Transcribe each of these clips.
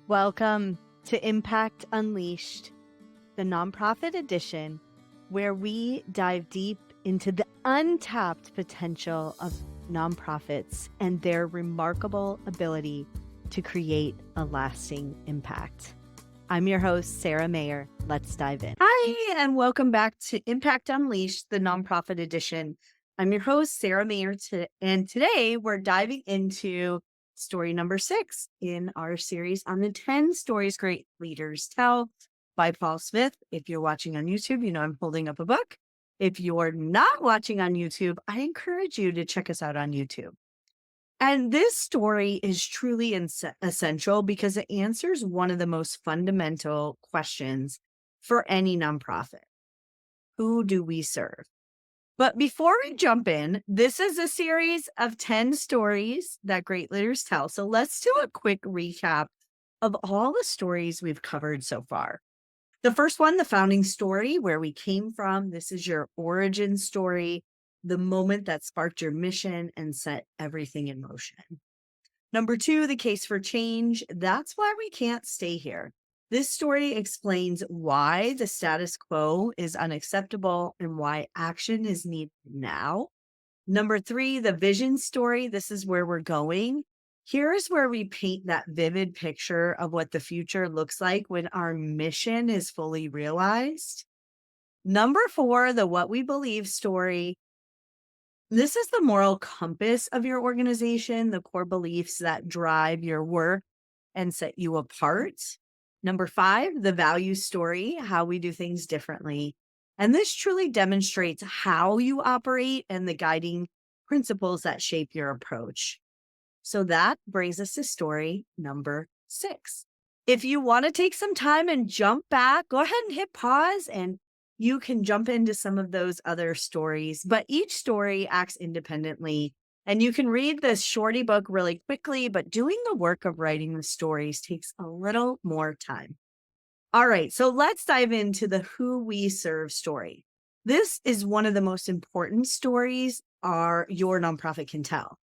Welcome to Impact Unleashed, the nonprofit edition, where we dive deep into the untapped potential of nonprofits and their remarkable ability to create a lasting impact. I'm your host, Sara Mayer. Let's dive in. Hi, and welcome back to Impact Unleashed, the nonprofit edition. I'm your host, Sara Mayer, and today we're diving into story number 6 in our series on the 10 stories great leaders tell by Paul Smith. If you're watching on YouTube, you know I'm holding up a book. If you're not watching on YouTube, I encourage you to check us out on YouTube. And this story is truly essential because it answers one of the most fundamental questions for any nonprofit. Who do we serve? But before we jump in, this is a series of 10 stories that great leaders tell. So let's do a quick recap of all the stories we've covered so far. The first one, the founding story, where we came from. This is your origin story, the moment that sparked your mission and set everything in motion. Number 2, the case for change. That's why we can't stay here. This story explains why the status quo is unacceptable and why action is needed now. Number 3, the vision story. This is where we're going. Here's where we paint that vivid picture of what the future looks like when our mission is fully realized. Number 4, the what we believe story. This is the moral compass of your organization, the core beliefs that drive your work and set you apart. Number 5, the value story, how we do things differently. And this truly demonstrates how you operate and the guiding principles that shape your approach. So that brings us to story number 6. If you want to take some time and jump back, go ahead and hit pause and you can jump into some of those other stories. But each story acts independently. And you can read this shorty book really quickly, but doing the work of writing the stories takes a little more time. All right, so let's dive into the who we serve story. This is one of the most important stories your nonprofit can tell.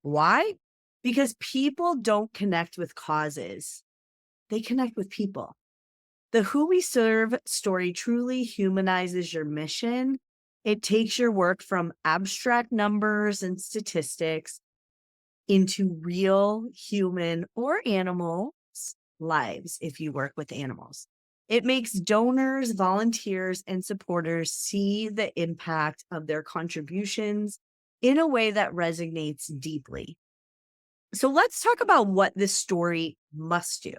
Why? Because people don't connect with causes. They connect with people. The who we serve story truly humanizes your mission. It takes your work from abstract numbers and statistics into real human or animals' lives if you work with animals. It makes donors, volunteers, and supporters see the impact of their contributions in a way that resonates deeply. So let's talk about what this story must do.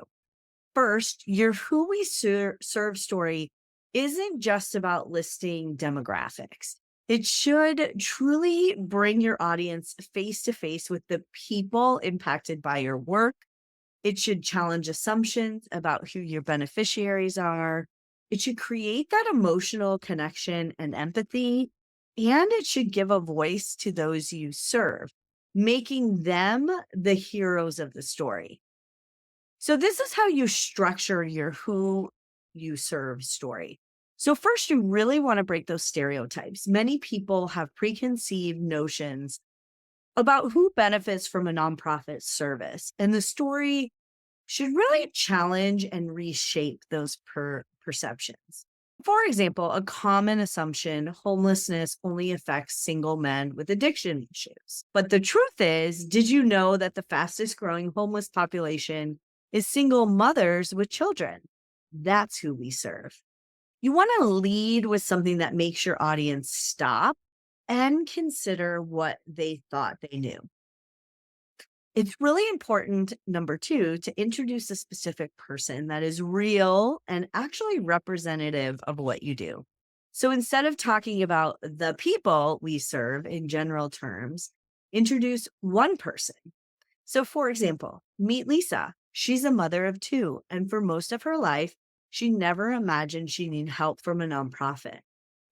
First, your who we serve story isn't just about listing demographics. It should truly bring your audience face to face with the people impacted by your work. It should challenge assumptions about who your beneficiaries are. It should create that emotional connection and empathy. And it should give a voice to those you serve, making them the heroes of the story. So this is how you structure your who you serve story. So first, you really want to break those stereotypes. Many people have preconceived notions about who benefits from a nonprofit service, and the story should really challenge and reshape those perceptions. For example, a common assumption, homelessness only affects single men with addiction issues. But the truth is, did you know that the fastest growing homeless population is single mothers with children? That's who we serve. You want to lead with something that makes your audience stop and consider what they thought they knew. It's really important, number 2, to introduce a specific person that is real and actually representative of what you do. So instead of talking about the people we serve in general terms, introduce one person. So for example, meet Lisa. She's a mother of 2, and for most of her life, she never imagined she needed help from a nonprofit.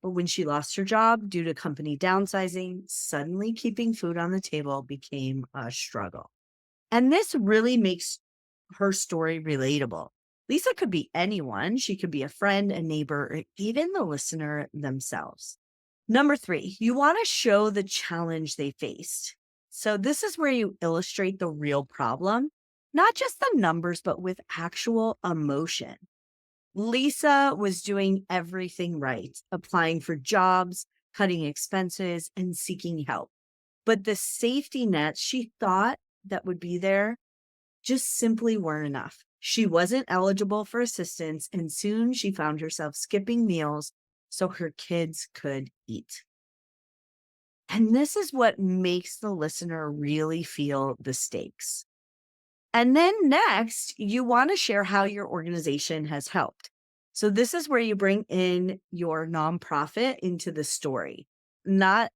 But when she lost her job due to company downsizing, suddenly keeping food on the table became a struggle. And this really makes her story relatable. Lisa could be anyone. She could be a friend, a neighbor, or even the listener themselves. Number 3, you want to show the challenge they faced. So this is where you illustrate the real problem not just the numbers, but with actual emotion. Lisa was doing everything right, applying for jobs, cutting expenses, and seeking help. But the safety nets she thought that would be there just simply weren't enough. She wasn't eligible for assistance, and soon she found herself skipping meals so her kids could eat. And this is what makes the listener really feel the stakes. And then next, you want to share how your organization has helped. So this is where you bring in your nonprofit into the story, not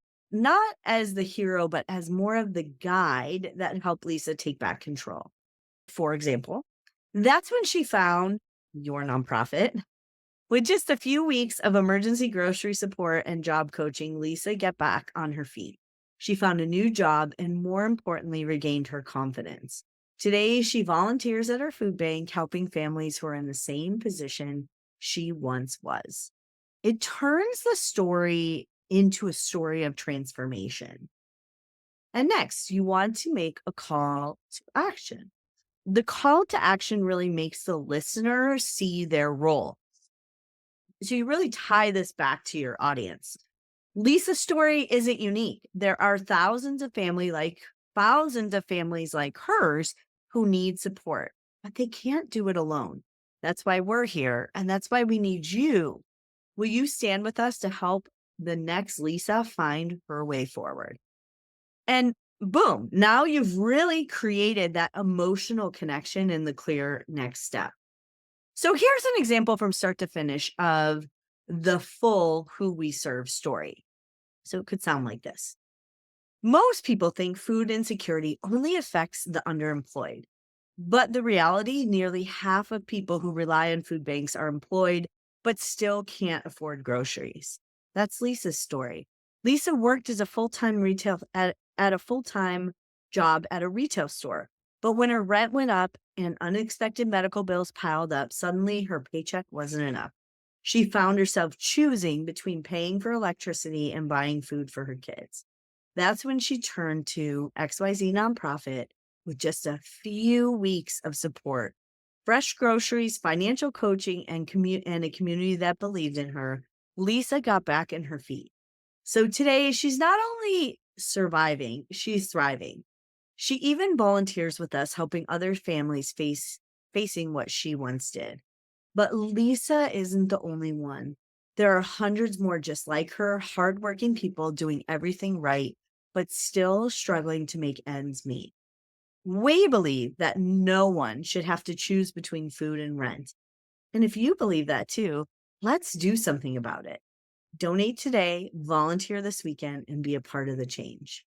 as the hero, but as more of the guide that helped Lisa take back control. For example, that's when she found your nonprofit. With just a few weeks of emergency grocery support and job coaching, Lisa got back on her feet. She found a new job and, more importantly, regained her confidence. Today, she volunteers at her food bank, helping families who are in the same position she once was. It turns the story into a story of transformation. And next, you want to make a call to action. The call to action really makes the listener see their role. So you really tie this back to your audience. Lisa's story isn't unique. There are thousands of families like hers who need support, but they can't do it alone. That's why we're here, and that's why we need you. Will you stand with us to help the next Lisa find her way forward? And boom, now you've really created that emotional connection and the clear next step. So here's an example from start to finish of the full Who We Serve story. So it could sound like this. Most people think food insecurity only affects the underemployed. But the reality, nearly half of people who rely on food banks are employed, but still can't afford groceries. That's Lisa's story. Lisa worked as a full-time at a full-time job at a retail store. But when her rent went up and unexpected medical bills piled up, suddenly her paycheck wasn't enough. She found herself choosing between paying for electricity and buying food for her kids. That's when she turned to XYZ Nonprofit with just a few weeks of support, fresh groceries, financial coaching, and a community that believed in her. Lisa got back on her feet. So today, she's not only surviving, she's thriving. She even volunteers with us, helping other families facing what she once did. But Lisa isn't the only one. There are hundreds more just like her, hardworking people doing everything right, but still struggling to make ends meet. We believe that no one should have to choose between food and rent. And if you believe that too, let's do something about it. Donate today, volunteer this weekend, and be a part of the change.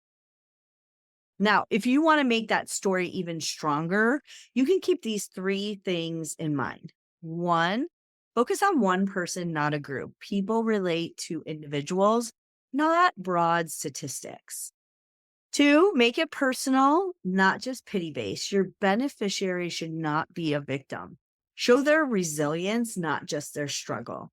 Now, if you want to make that story even stronger, you can keep these three things in mind. 1, focus on one person, not a group. People relate to individuals, not broad statistics. 2, make it personal, not just pity-based. Your beneficiary should not be a victim. Show their resilience, not just their struggle.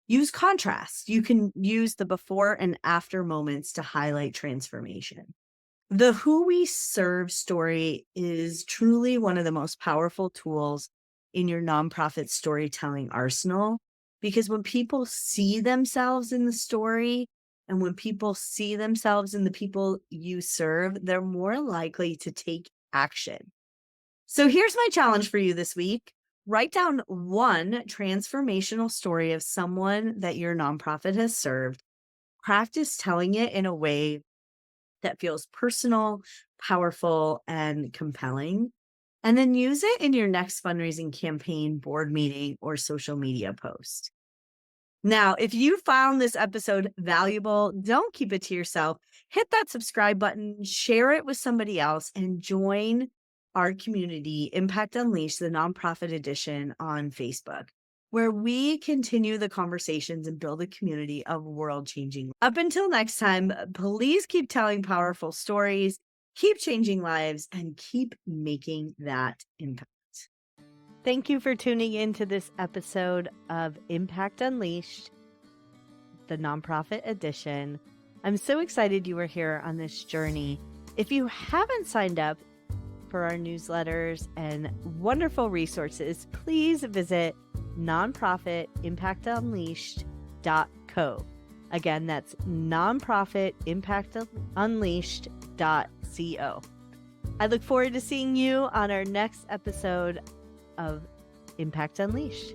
Use contrast. You can use the before and after moments to highlight transformation. The Who We Serve story is truly one of the most powerful tools in your nonprofit storytelling arsenal, because when people see themselves in the story and when people see themselves in the people you serve, they're more likely to take action. So here's my challenge for you this week. Write down one transformational story of someone that your nonprofit has served. Practice telling it in a way that feels personal, powerful, and compelling. And then use it in your next fundraising campaign, board meeting, or social media post. Now, if you found this episode valuable, don't keep it to yourself. Hit that subscribe button, share it with somebody else, and join our community, Impact Unleashed, the nonprofit edition on Facebook, where we continue the conversations and build a community of world-changing. Up until next time, please keep telling powerful stories, keep changing lives, and keep making that impact. Thank you for tuning in to this episode of Impact Unleashed, the nonprofit edition. I'm so excited you were here on this journey. If you haven't signed up for our newsletters and wonderful resources, please visit nonprofitimpactunleashed.co. Again, that's nonprofitimpactunleashed.co. I look forward to seeing you on our next episode of Impact Unleashed.